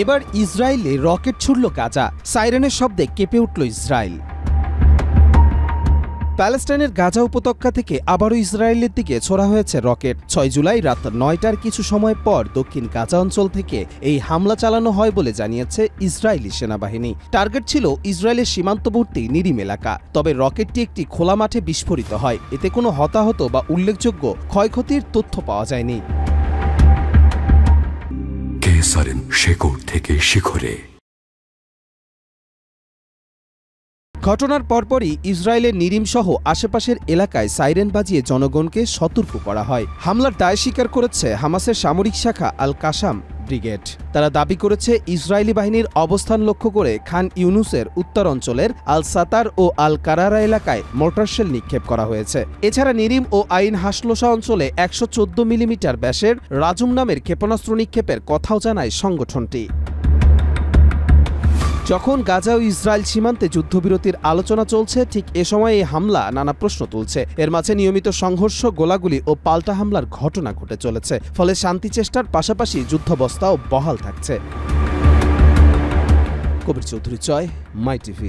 এবার ইসরায়েলে রকেট ছুড়ল গাজা, সাইরেনের শব্দে কেঁপে উঠল ইসরায়েল। প্যালেস্টাইনের গাজা উপত্যকা থেকে আবারও ইসরায়েলের দিকে ছোড়া হয়েছে রকেট। 6 জুলাই রাত 9টার কিছু সময় পর দক্ষিণ গাজা অঞ্চল থেকে এই হামলা চালানো হয় বলে জানিয়েছে ইসরায়েলি সেনাবাহিনী। টার্গেট ছিল ইসরায়েলের সীমান্তবর্তী নিরিম এলাকা। তবে রকেটটি একটি খোলা মাঠে বিস্ফোরিত হয়। এতে কোনো হতাহত বা উল্লেখযোগ্য ক্ষয়ক্ষতির তথ্য পাওয়া যায়নি। শেকড় থেকে শিখরে। ঘটনার পরপরই ইসরায়েলের নিরিম সহ আশেপাশের এলাকায় সাইরেন বাজিয়ে জনগণকে সতর্ক করা হয়। হামলার দায় স্বীকার করেছে হামাসের সামরিক শাখা আল কাসাম ব্রিগেড। তারা দাবি করেছে ইসরায়েলি বাহিনীর অবস্থান লক্ষ্য করে খান ইউনুসের উত্তর অঞ্চলের আল সাতার ও আল কারারা এলাকায় মর্টারশেল নিক্ষেপ করা হয়েছে। এছাড়া নিরিম ও আইন হাসলোসা অঞ্চলে 114 মিলিমিটার ব্যাসের রাজুম নামের ক্ষেপণাস্ত্র নিক্ষেপের কথাও জানায় সংগঠনটি। যখন গাজা ও ইসরায়েল সীমান্তে যুদ্ধবিরতির আলোচনা চলছে, ঠিক এ সময় এই হামলা নানা প্রশ্ন তুলছে। এর মাঝে নিয়মিত সংঘর্ষ, গোলাগুলি ও পাল্টা হামলার ঘটনা ঘটে চলেছে। ফলে শান্তি চেষ্টার পাশাপাশি যুদ্ধাবস্থাও বহাল থাকছে। কবির চৌধুরী, মাই টিভি।